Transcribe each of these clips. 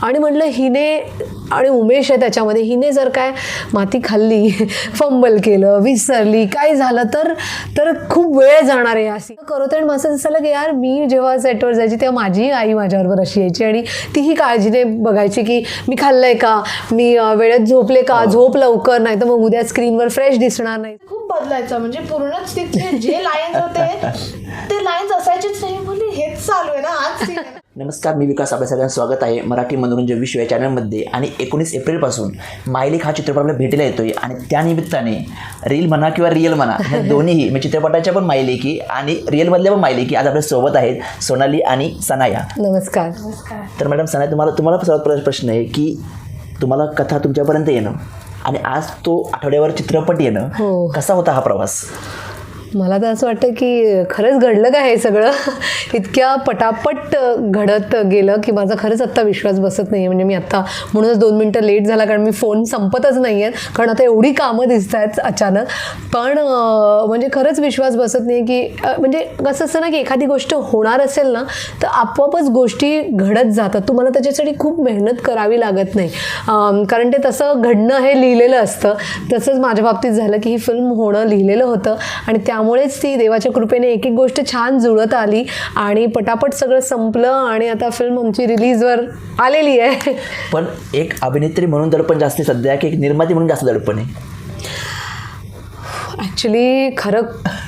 आणि म्हटलं हिने, आणि उमेश आहे त्याच्यामध्ये, हिने जर काय माती खाल्ली, फंबल केलं, विसरली, काय झालं तर खूप वेळ जाणार आहे अशी करत. आणि असं दिसायला की यार मी जेव्हा सेटवर जायची तेव्हा माझी आई माझ्याबरोबर अशी यायची आणि तीही काळजीने बघायची की मी खाल्लंय का, मी वेळेत झोपले का, झोप लवकर, नाही तर मग उद्या स्क्रीनवर फ्रेश दिसणार नाही. खूप बदलायचं, म्हणजे पूर्णच तिथले जे लाईन्स होते ते लाईन्स असायचेच नाही. बोलले हेच चालू आहे ना आज सीन आहे. नमस्कार, मी विकास. आपल्या सगळ्यांचं स्वागत आहे मराठी मनोरंजन विश्व या चॅनलमध्ये. आणि 19 एप्रिलपासून मायलेक हा चित्रपट आपल्याला भेटायला येतोय आणि त्यानिमित्ताने रील म्हणा किंवा रिअल म्हणा ह्या दोन्हीही म्हणजे चित्रपटाच्या पण मायलेकी आणि रिअलमधल्या पण मायलेकी आज आपल्या सोबत आहेत, सोनाली आणि सनाया. नमस्कार. तर मॅडम सनाया, तुम्हाला सर्वात प्रश्न आहे की तुम्हाला कथा तुमच्यापर्यंत येणं आणि आज तो आठवड्यावर चित्रपट येणं, कसा होता हा प्रवास? मला तर असं वाटतं की खरंच घडलं का हे सगळं, इतक्या पटापट घडत गेलं की माझा खरंच आत्ता विश्वास बसत नाही आहे. म्हणजे मी आत्ता म्हणूनच 2 मिनटं लेट झाला, कारण मी फोन संपतच नाही आहेत, कारण आता एवढी कामं दिसत आहेत अचानक. पण म्हणजे खरंच विश्वास बसत नाही की म्हणजे कसं असतं ना की एखादी गोष्ट होणार असेल ना तर आपोआपच गोष्टी घडत जातात. तुम्हाला त्याच्यासाठी खूप मेहनत करावी लागत नाही, कारण ते तसं घडणं हे लिहिलेलं असतं. तसंच माझ्या बाबतीत झालं की ही फिल्म होणं लिहिलेलं होतं आणि त्यामुळेच ती देवाच्या कृपेने एक एक गोष्ट छान जुळत आली आणि पटापट सगळं संपलं आणि आता फिल्म आमची रिलीजवर आलेली आहे. पण एक अभिनेत्री म्हणून दडपण जास्त सध्या की एक निर्माती म्हणून जास्त दडपण आहे? ॲक्च्युली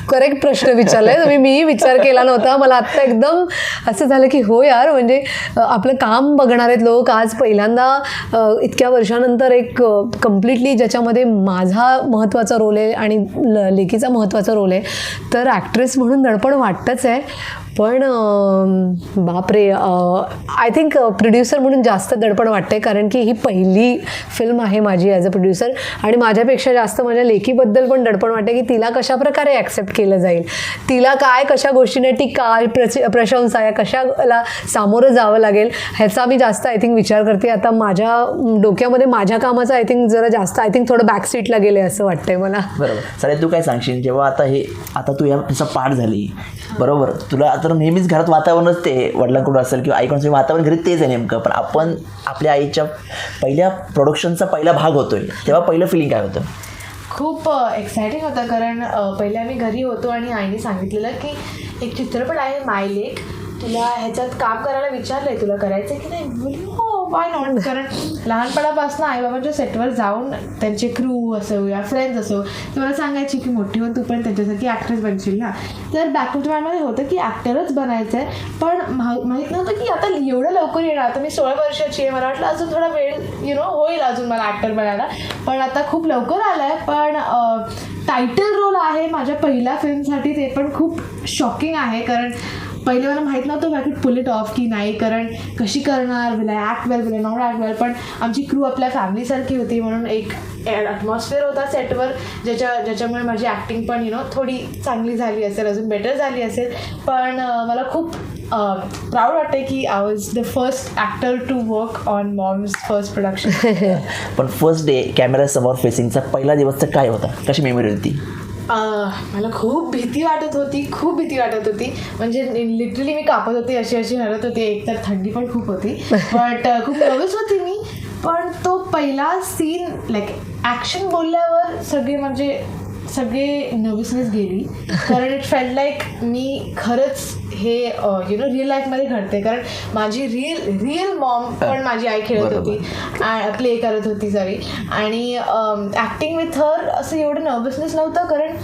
करेक्ट प्रश्न विचारला आहे तुम्ही. मीही विचार केला नव्हता. मला आत्ता एकदम असं झालं की हो यार, म्हणजे आपलं काम बघणार आहेत लोक. आज पहिल्यांदा इतक्या वर्षानंतर एक कम्प्लिटली ज्याच्यामध्ये माझा महत्त्वाचा रोल आहे आणि लेकीचा महत्त्वाचा रोल आहे, तर ॲक्ट्रेस म्हणून दडपण वाटतंच आहे. पण बापरे, आय थिंक प्रोड्युसर म्हणून जास्त दडपण वाटते, कारण की ही पहिली फिल्म आहे माझी ॲज अ प्रोड्युसर. आणि माझ्यापेक्षा जास्त माझ्या लेकीबद्दल पण दडपण वाटते की तिला कशाप्रकारे ॲक्सेप्ट केलं जाईल, तिला काय कशा गोष्टीने टीका, प्रशंसा या कशाला सामोरं जावं लागेल ह्याचा मी जास्त आय थिंक विचार करते. आता माझ्या डोक्यामध्ये माझ्या कामाचं आय थिंक जरा जास्त थोडं बॅक सीटला गेले असं वाटतंय मला. बरोबर. सर, तू काय सांगशील जेव्हा आता तू याचा पाठ झाली, बरोबर, तुला तर नेहमीच घरात वातावरणच ते वडिलांकडून असेल किंवा आईकडून वातावरण घरी तेच आहे नेमकं, पण आपण आपल्या आईच्या पहिल्या प्रोडक्शनचा पहिला भाग होतोय तेव्हा पहिलं फिलिंग काय होतं? खूप एक्सायटिंग होतं, कारण पहिले आम्ही घरी होतो आणि आईने सांगितलेलं की एक चित्रपट आहे मायलेक, तुला ह्याच्यात काम करायला विचारलंय, तुला करायचं की नाही? बोलली हो, वाय नॉट. कारण लहानपणापासून आईबाबांच्या सेटवर जाऊन त्यांचे क्रू असो या फ्रेंड्स असो ते मला सांगायची की मोठी होऊन तू पण त्यांच्यासाठी ॲक्ट्रेस बनशील ना. तर बॅकवर्ड माइंडमध्ये होतं की ॲक्टरच बनायचं आहे, पण माहीत नव्हतं की आता एवढं लवकर येणार. आता मी 16 वर्षाची आहे, मला वाटलं अजून थोडा वेळ होईल अजून मला ॲक्टर बनायला, पण आता खूप लवकर आलं आहे. पण टायटल रोल आहे माझ्या पहिल्या फिल्मसाठी, ते पण खूप शॉकिंग आहे, कारण पहिले मला माहीत नव्हतं I could pull it of की नाही, कारण कशी करणार, will I act well, will I not act well. पण आमची क्रू आपल्या फॅमिलीसारखी होती, म्हणून एक ॲटमॉस्फिअर होता सेटवर ज्याच्यामुळे माझी ॲक्टिंग पण थोडी चांगली झाली असेल, अजून बेटर झाली असेल. पण मला खूप प्राऊड वाटते की I was the first actor to work on mom's first production. पण फर्स्ट डे कॅमेरासमोर फेसिंगचा पहिला दिवस काय होता, कशी मेमरी होती? मला खूप भीती वाटत होती, म्हणजे लिटरली मी कापत होती, अशी हरत होती. एकतर थंडी पण खूप होती, बट खूप नर्वस होती मी. पण तो पहिला सीन लाईक ॲक्शन बोलल्यावर सगळे नर्वसनेस गेली, कारण इट फेल्ट लाईक मी खरंच हे रिअल लाईफमध्ये घडते. कारण माझी रिअल मॉम पण माझी आई खेळत होती, प्ले करत होती सॉरी, आणि ॲक्टिंग विथ हर असं एवढं नर्वसनेस नव्हतं, कारण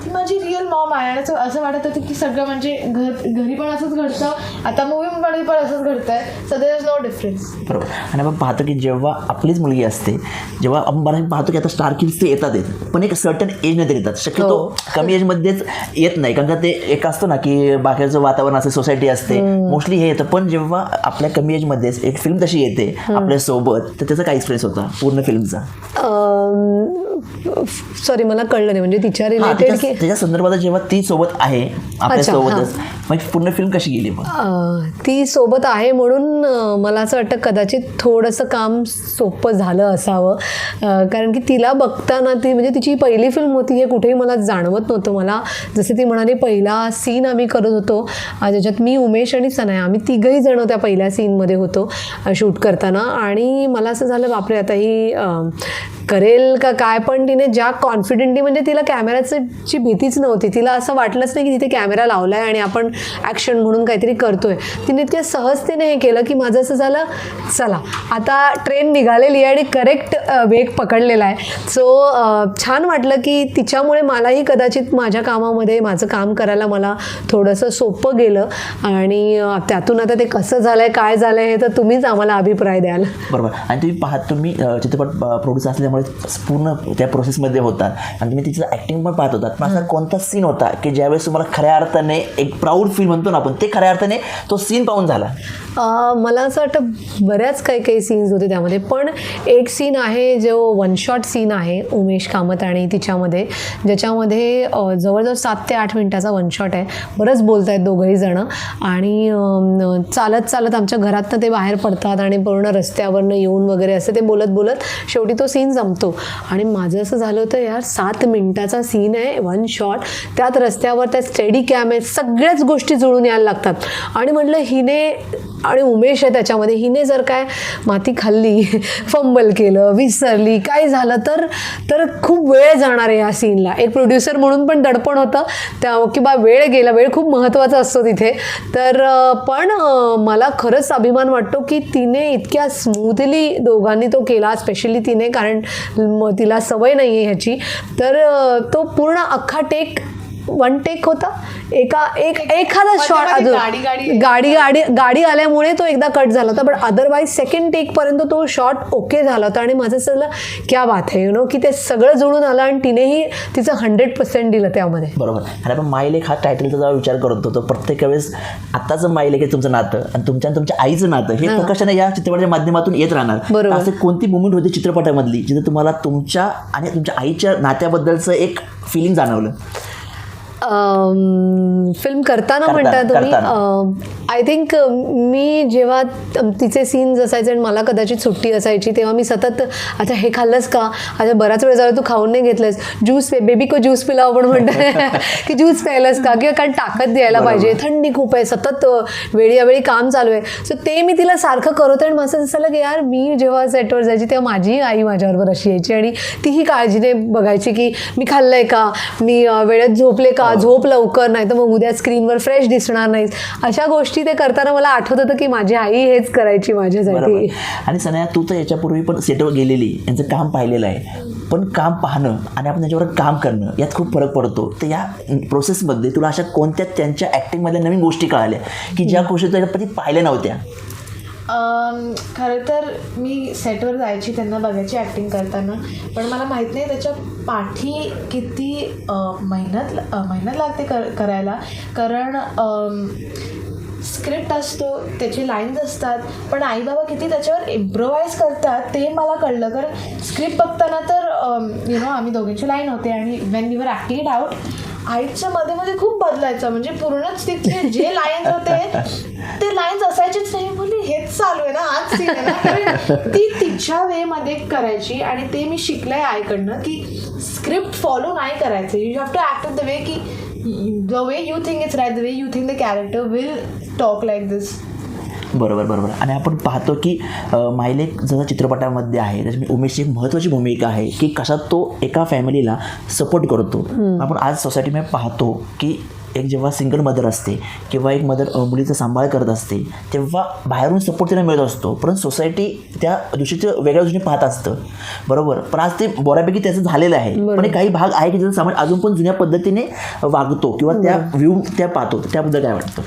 ती माझी रिअल मॉम आहे. आणि असं वाटत होतं की सगळं म्हणजे घरी पण असंच घडतं, आता मूवीमध्ये पण असंच घडतं आहे, so there is no difference. बरोबर. आणि आपण पाहतो की जेव्हा आपलीच मुलगी असते, जेव्हा आपण पाहतो की आता स्टार किड्स ते येतात, पण एक सर्टन एजमध्ये येतात, शक्यतो कमी एजमध्येच येत नाही, कारण का ते एक असतं ना की बाकीचं वातावरण असते, सोसायटी असते, मोस्टली हे येतं. पण जेव्हा आपल्या कमी एजमध्येच एक फिल्म तशी येते आपल्यासोबत, तर त्याचा काय एक्सपिरियन्स होता पूर्ण फिल्मचा? सॉरी मला कळलं नाही, म्हणजे तिच्या रिलेटेड की त्याच्या संदर्भात जेव्हा ती सोबत आहे आपल्या सोबतच, मग पूर्ण फिल्म कशी गेली मग? ती सोबत आहे म्हणून मला असं वाटतं कदाचित थोडंसं काम सोपं झालं असावं, कारण की तिला बघताना ती म्हणजे तिची पहिली फिल्म होती हे कुठेही मला जाणवत नव्हतं. मला जसं ती म्हणाली पहिला सीन आम्ही करत होतो ज्याच्यात मी, उमेश आणि सनाया आम्ही तिघही जण त्या पहिल्या सीनमध्ये होतो शूट करताना, आणि मला असं झालं बापरे आता ही करेल का काय, पण तिने ज्या कॉन्फिडेंटली, म्हणजे तिला कॅमेऱ्याची भीतीच नव्हती, तिला असं वाटलंच नाही की तिथे कॅमेरा लावला आहे आणि आपण ॲक्शन म्हणून काहीतरी करतोय. तिने इतक्या सहजतेने हे केलं की माझं असं झालं चला आता ट्रेन निघालेली आहे आणि करेक्ट वेग पकडलेला आहे. सो छान वाटलं की तिच्यामुळे मलाही कदाचित माझ्या कामामध्ये माझं काम करायला मला थोडंसं सोपं गेलं, आणि त्यातून आता ते कसं झालं आहे काय झालं आहे हे तर तुम्हीच आम्हाला अभिप्राय द्याल. बरोबर. आणि तुम्ही चित्रपट प्रोड्यूसर असल्यामुळे पूर्ण त्या प्रोसेसमध्ये होतात आणि तुम्ही तिचं ॲक्टिंग पण पाहत होतात. पण असा कोणता सीन होता की ज्यावेळेस तुम्हाला खऱ्या अर्थाने एक प्राऊड फील म्हणतो ना आपण, ते खऱ्या अर्थाने तो सीन पाहून झाला? मला असं वाटतं बऱ्याच काही सीन्स होते त्यामध्ये, पण एक सीन आहे जो वन शॉट सीन आहे उमेश कामत आणि तिच्यामध्ये, ज्याच्यामध्ये जवळजवळ 7 ते 8 मिनिटाचा वन शॉट आहे. बरंच बोलत आहेत दोघंही जणं, आणि चालत चालत आमच्या घरातनं ते बाहेर पडतात आणि पूर्ण रस्त्यावरनं येऊन वगैरे असं ते बोलत बोलत शेवटी तो सीन जमतो. आणि माझं असं झालं होतं यार 7 मिनिटाचा सीन आहे, वन शॉट, त्यात रस्त्यावर त्या स्टेडी कॅम आहे, सगळ्याच गोष्टी जुळून यायला लागतात. आणि म्हटलं हिने, आणि उमेश आहे त्याच्यामध्ये, हिने जर काय माती खाल्ली, फंबल केलं, विसरली, काय झालं तर खूप वेळ जाणार आहे या सीनला. एक प्रोड्युसर म्हणून पण दडपण होतं त्या की बा वेळ गेला, वेळ खूप महत्त्वाचा असतो तिथे. तर पण मला खरंच अभिमान वाटतो की तिने इतक्या स्मूथली दोघांनी तो केला, स्पेशली तिने, कारण तिला सवय नाही आहे ह्याची. तर तो पूर्ण अख्खा टेक, वन टेक होता, एखादा शॉट अजून गाडी आल्यामुळे तो एकदा कट झाला होता, पण अदरवाईज सेकंड टेकपर्यंत तो शॉट ओके झाला होता. आणि माझं असं क्या बात आहे की ते सगळं जुळून आलं आणि तिनेही तिचं 100% दिलं त्यामध्ये. बरोबर. आणि आपण मायलेक हा टायटलचा जेव्हा विचार करत होतो प्रत्येक वेळेस आत्ताचं मायलेक आहे तुमचं नातं आणि तुमच्या आईचं नातं हे प्रकाशाने या चित्रपटाच्या माध्यमातून येत राहणार. बरोबर. असं कोणती मुवमेंट होती चित्रपटामधली जिथे तुम्हाला तुमच्या आणि तुमच्या आईच्या नात्याबद्दलचं एक फिलिंग जाणवलं? फिल्म करताना म्हणता तुम्ही? आय थिंक मी जेव्हा तिचे सीन्स असायचे आणि मला कदाचित सुट्टी असायची तेव्हा मी सतत, अच्छा हे खाल्लंस का, अच्छा बराच वेळ झाला तू खाऊन नाही घेतलंस, ज्यूस बेबी को ज्यूस पिलाव आपण म्हणतो की ज्यूस प्यायलास का, किंवा कारण ताकद द्यायला पाहिजे, थंडी खूप आहे, सतत वेळी काम चालू आहे. सो ते मी तिला सारखं करत आणि माझं असं झालं की यार मी जेव्हा सेटवर जायची तेव्हा माझी आई माझ्याबरोबर अशी यायची आणि तीही काळजीने बघायची की मी खाल्लंय का, मी वेळेत झोपले का, झोप लवकर, नाही तर मग उद्या स्क्रीनवर फ्रेश दिसणार नाहीस. अशा गोष्टी ते करताना मला आठवत होतं की माझी आई हेच करायची माझ्यासाठी. आणि सनया तू तर याच्यापूर्वी पण सेटवर गेलेली, यांचं काम पाहिलेलं आहे, पण काम पाहणं आणि आपण त्याच्यावर काम करणं यात खूप फरक पडतो. तर या प्रोसेसमध्ये तुला अशा कोणत्या त्यांच्या ॲक्टिंगमधल्या नवीन गोष्टी कळाल्या की ज्या गोष्टी त्याच्यापती पाहिल्या नव्हत्या? खरं तर मी सेटवर जायची त्यांना बघायची ॲक्टिंग करताना, पण मला माहीत नाही त्याच्या पाठी किती मेहनत लागते करायला. कारण स्क्रिप्ट असतो, त्याचे लाईन्स असतात, पण आई बाबा किती त्याच्यावर इम्प्रोवाईज करतात ते मला कळलं. कारण स्क्रिप्ट बघताना तर आम्ही दोघींची लाईन होते आणि when we were acting it out, आईच्या मध्ये खूप बदलायचं, म्हणजे पूर्णच तिथे जे लाईन्स होते ते लाईन्स असायचेच नाही. म्हणजे हेच चालू आहे ना, आज सीन आहे ना, कारण ती तिच्या वेमध्ये करायची. आणि ते मी शिकलंय आईकडनं की स्क्रिप्ट फॉलो नाही करायचं. You have to act the way की the way you think it's right, the way you think the character will talk like this. बरोबर. आणि आपण पाहतो की मायलेक जसं चित्रपटामध्ये आहे त्याच्यामध्ये उमेशची एक महत्त्वाची भूमिका आहे की कसा तो एका फॅमिलीला सपोर्ट करतो. आपण आज सोसायटीमध्ये पाहतो की एक जेव्हा सिंगल मदर असते किंवा एक मदर मुलीचा सांभाळ करत असते तेव्हा बाहेरून सपोर्ट तिला मिळत असतो, परंतु सोसायटी त्या दृष्टीचं वेगळ्या दृष्टीने पाहत असतं. बरोबर. पण आज ते बऱ्यापैकी त्याचं झालेलं आहे, पण काही भाग आहे की ज्याचा समाज अजून पण जुन्या पद्धतीने वागतो किंवा त्या व्ह्यू त्या पाहतो. त्याबद्दल काय वाटतं?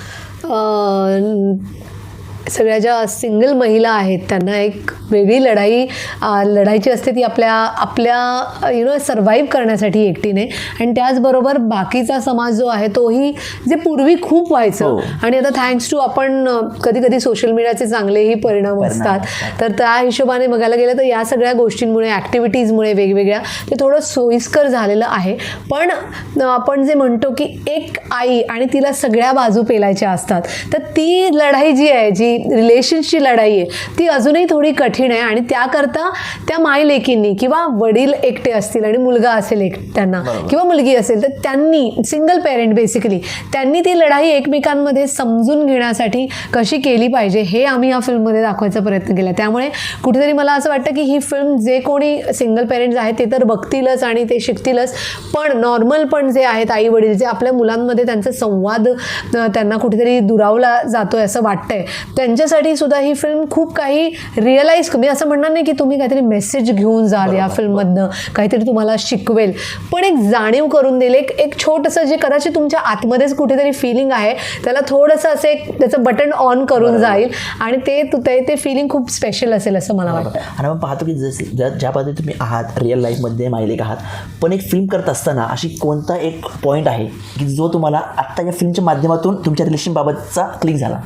सगळ्या ज्या सिंगल महिला आहेत त्यांना एक वेगळी लढायची असते ती आपल्या सर्व्हाइव्ह करण्यासाठी एकटीने, आणि त्याचबरोबर बाकीचा समाज जो आहे तोही, जे पूर्वी खूप व्हायचं आणि आता थँक्स टू आपण कधी कधी सोशल मीडियाचे चांगलेही परिणाम असतात, तर त्या हिशोबाने बघायला गेलं तर या सगळ्या गोष्टींमुळे, ॲक्टिव्हिटीजमुळे वेगवेगळ्या, ते थोडं सोयीस्कर झालेलं आहे. पण आपण जे म्हणतो की एक आई आणि तिला सगळ्या बाजू पेलायच्या असतात, तर ती लढाई जी आहे, जी रिलेशन्सची लढाई आहे, ती अजूनही थोडी कठीण आहे. आणि त्याकरता त्या मायलेकींनी किंवा वडील एकटे असतील आणि मुलगा असेल त्यांना किंवा मुलगी असेल, तर त्यांनी, सिंगल पेरेंट बेसिकली, त्यांनी ती लढाई एकमेकांमध्ये समजून घेण्यासाठी कशी केली पाहिजे हे आम्ही या फिल्ममध्ये दाखवायचा प्रयत्न केला. त्यामुळे कुठेतरी मला असं वाटतं की ही फिल्म जे कोणी सिंगल पेरेंट्स आहेत ते तर बघतीलच आणि ते शिकतीलच, पण नॉर्मल पण जे आहेत आई वडील, जे आपल्या मुलांमध्ये त्यांचा संवाद त्यांना कुठेतरी दुरावला जातोय असं वाटतंय, त्यांच्यासाठी सुद्धा ही फिल्म खूप काही रिअलाईज, मी असं म्हणणार नाही की तुम्ही काहीतरी मेसेज घेऊन जाल या फिल्ममधनं, काहीतरी तुम्हाला शिकवेल, पण एक जाणीव करून देईल, एक छोटंसं जे कदाचित तुमच्या आतमध्येच कुठेतरी फिलिंग आहे त्याला थोडंसं असं एक त्याचं बटन ऑन करून जाईल आणि ते फिलिंग खूप स्पेशल असेल असं मला वाटतं. आणि आपण पाहतो की ज्या पद्धतीने तुम्ही आहात, रिअल लाईफमध्ये मायलेक आहात, पण एक फिल्म करत असताना अशी कोणता एक पॉईंट आहे की जो तुम्हाला आत्ता या फिल्मच्या माध्यमातून तुमच्या रिलेशनबाबतचा क्लिक झाला?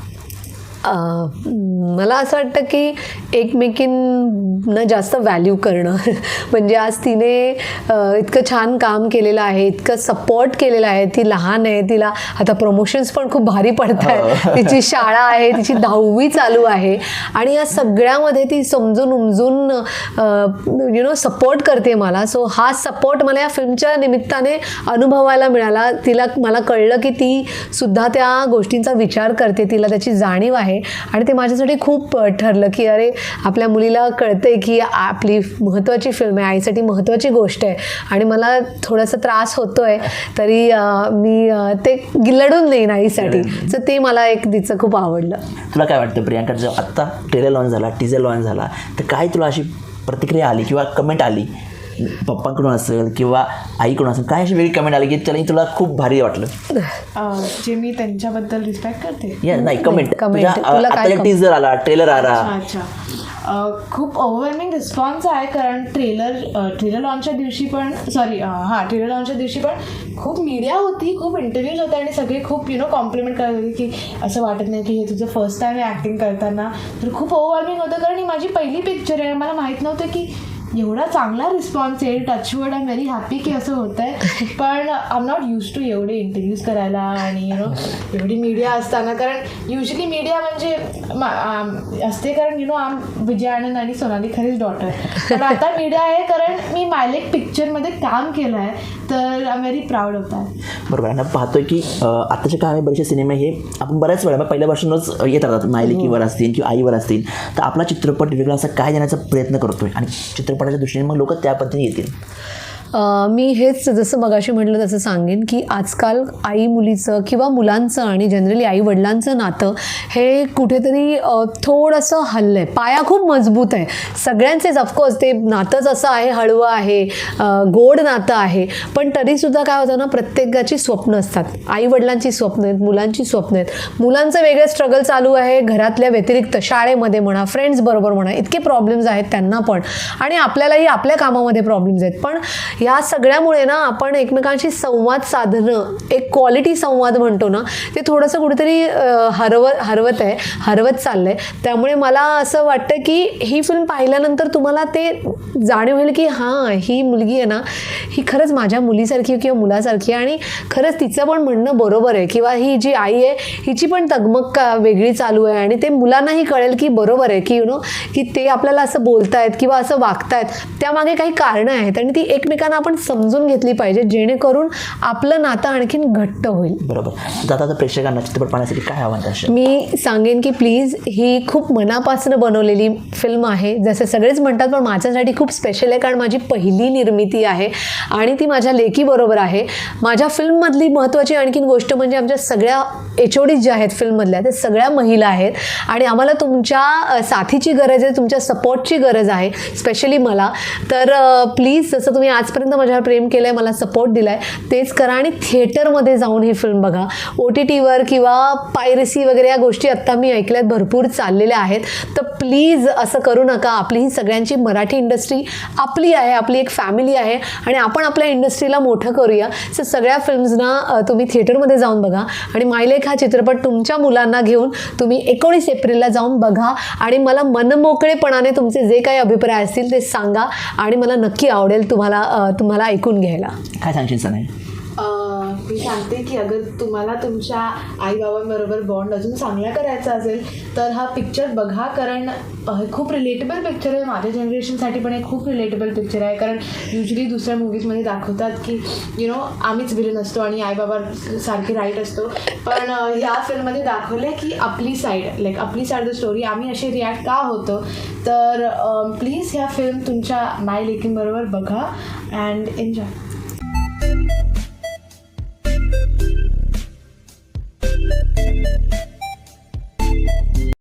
मला असं वाटतं की एकमेकींना जास्त व्हॅल्यू करणं. म्हणजे आज तिने इतकं छान काम केलेलं आहे, इतकं सपोर्ट केलेलं आहे, ती लहान आहे, तिला आता प्रमोशन्स पण खूप भारी पडत आहेत, तिची शाळा आहे, तिची 10वी चालू आहे, आणि या सगळ्यामध्ये ती समजून उमजून सपोर्ट करते मला. सो हा सपोर्ट मला या फिल्मच्या निमित्ताने अनुभवायला मिळाला. मला कळलं की ती सुद्धा त्या गोष्टींचा विचार करते, तिला त्याची जाणीव आहे, आणि ते माझ्यासाठी खूप ठरलं की अरे आपल्या मुलीला कळतंय की आपली महत्त्वाची फिल्म आहे, आईसाठी महत्त्वाची गोष्ट आहे, आणि मला थोडासा त्रास होतोय तरी मी ते लढून देईन आईसाठी. तर ते मला एक तिचं खूप आवडलं. तुला काय वाटतं प्रियांका, जर आत्ता ट्रेलर लॉन्च झाला, टीजर लॉन्च झाला, तर काय तुला अशी प्रतिक्रिया आली किंवा कमेंट आली, पप्पांकडून असेल किंवा आईकडून असेल, काय अशी वेगळी कमेंट आली की त्याला तुला खूप भारी वाटलं? जे मी त्यांच्याबद्दल रिस्पेक्ट करते. नाही, कमेंट. तुला काय टीजर आला, ट्रेलर आला, अच्छा, खूप ओव्हरवेल्मिंग रिस्पॉन्स आहे, कारण ट्रेलर लॉन्चच्या दिवशी पण ट्रेलर लॉन्चच्या दिवशी पण खूप मीडिया होती, खूप इंटरव्ह्यूज होते, आणि सगळे खूप कॉम्प्लिमेंट करत होते की असं वाटत नाही की हे तुझं फर्स्ट टाईम आहे ॲक्टिंग करताना. तर खूप ओव्हरवेल्मिंग होतं, कारण ही माझी पहिली पिक्चर आहे. मला माहीत नव्हतं की एवढा चांगला रिस्पॉन्स येईल. Touchwood, I am very happy की असं होतं आहे. पण I am not use to एवढे इंटरव्ह्यूज करायला आणि एवढी मीडिया असताना, कारण युजली मीडिया म्हणजे असते, कारण आम विजय आनंद आणि सोनाली खरेच डॉटर, पण आता मीडिया आहे कारण मी मायलेक पिक्चरमध्ये काम केलं आहे, तर I am very proud of that. बरोबर. आणि पाहतोय की आताच्या काळामध्ये बरेचसे सिनेमे हे आपण बऱ्याच वेळा पहिल्यापासूनच येत राहतात, मायलेकीवर असतील किंवा आईवर असतील, तर आपला चित्रपट वेगळा असा काय देण्याचा प्रयत्न करतोय आणि चित्रपटाच्या दृष्टीने मग लोक त्या पद्धतीने येतील. मी हेच जसं मगाशी म्हटलं तसं सांगेन की आजकाल आई मुलीचं किंवा मुलांचं आणि जनरली आई वडिलांचं नातं हे कुठेतरी थोडंसं हललं आहे. पाया खूप मजबूत आहे सगळ्यांचेच, ऑफकोर्स ते नातंच असं आहे, हळवं आहे, गोड नातं आहे, पण तरीसुद्धा काय होतं ना, प्रत्येकाची स्वप्न असतात. आई वडिलांची स्वप्न आहेत, मुलांची स्वप्न आहेत. मुलांचं वेगळं स्ट्रगल चालू आहे घरातल्या व्यतिरिक्त, शाळेमध्ये म्हणा, फ्रेंड्स बरोबर म्हणा, इतके प्रॉब्लेम्स आहेत त्यांना पण, आणि आपल्यालाही आपल्या कामामध्ये प्रॉब्लेम्स आहेत. पण या सगळ्यामुळे ना आपण एकमेकांशी संवाद साधणं, एक क्वालिटी संवाद म्हणतो ना, ते थोडंसं कुठेतरी हरवत चाललं आहे. त्यामुळे मला असं वाटतं की ही फिल्म पाहिल्यानंतर तुम्हाला ते जाणीव होईल की हां, ही मुलगी आहे ना, ही खरंच माझ्या मुलीसारखी किंवा मुलासारखी आहे, आणि खरंच तिचं पण म्हणणं बरोबर आहे, किंवा ही जी आई आहे हिची पण तगमग वेगळी चालू आहे, आणि ते मुलांनाही कळेल की बरोबर आहे की की ते आपल्याला असं बोलतायत किंवा असं वागतायत, त्यामागे काही कारणं आहेत, आणि ती एकमेकांना आपण समजून घेतली पाहिजे, जेणेकरून आपलं नातं आणखीन घट्ट होईल. बरोबर. आता प्रेक्षकांना चित्रपट पाहण्यासाठी काय आव्हान? मी सांगेन की प्लीज, ही खूप मनापासून बनवलेली फिल्म आहे, जसे सगळेच म्हणतात, पण माझ्यासाठी खूप स्पेशल आहे, कारण माझी पहिली निर्मिती आहे आणि ती माझ्या लेकीबरोबर आहे. माझ्या फिल्ममधली महत्त्वाची आणखीन गोष्ट म्हणजे आमच्या सगळ्या HOD ज्या आहेत फिल्ममधल्या, ते सगळ्या महिला आहेत, आणि आम्हाला तुमच्या साथीची गरज आहे, तुमच्या सपोर्टची गरज आहे, स्पेशली मला. तर प्लीज, जसं तुम्ही आजपर्यंत आत्तापर्यंत माझ्यावर प्रेम केलं आहे, मला सपोर्ट दिला आहे, तेच करा आणि थिएटरमध्ये जाऊन ही फिल्म बघा. OTTवर किंवा पायरसी वगैरे या गोष्टी आत्ता मी ऐकल्यात भरपूर चाललेल्या आहेत. तर प्लीज असं करू नका. आपली ही सगळ्यांची मराठी इंडस्ट्री आपली आहे, आपली एक फॅमिली आहे आणि आपण आपल्या इंडस्ट्रीला मोठं करूया. सो सगळ्या फिल्म्सना तुम्ही थिएटरमध्ये जाऊन बघा आणि मायलेक हा चित्रपट तुमच्या मुलांना घेऊन तुम्ही 19 एप्रिलला जाऊन बघा आणि मला मनमोकळेपणाने तुमचे जे काही अभिप्राय असतील ते सांगा आणि मला नक्की आवडेल तुम्हाला ऐकून घ्यायला. काय सांगशील सनई? मी सांगते की अगर तुम्हाला तुमच्या आईबाबांबरोबर बॉन्ड अजून चांगला करायचा असेल तर हा पिक्चर बघा, कारण खूप रिलेटेबल पिक्चर आहे. माझ्या जनरेशनसाठी पण एक खूप रिलेटेबल पिक्चर आहे, कारण युजली दुसऱ्या मूवीजमध्ये दाखवतात की आम्हीच विलन असतो आणि आईबाबा सारखे राईट असतो, पण ह्या फिल्ममध्ये दाखवलं आहे की आपली साईड आपली साईड द स्टोरी आम्ही असे रिॲक्ट का होतो. तर प्लीज ह्या फिल्म तुमच्या माय लेकींबरोबर बघा अँड एन्जॉय.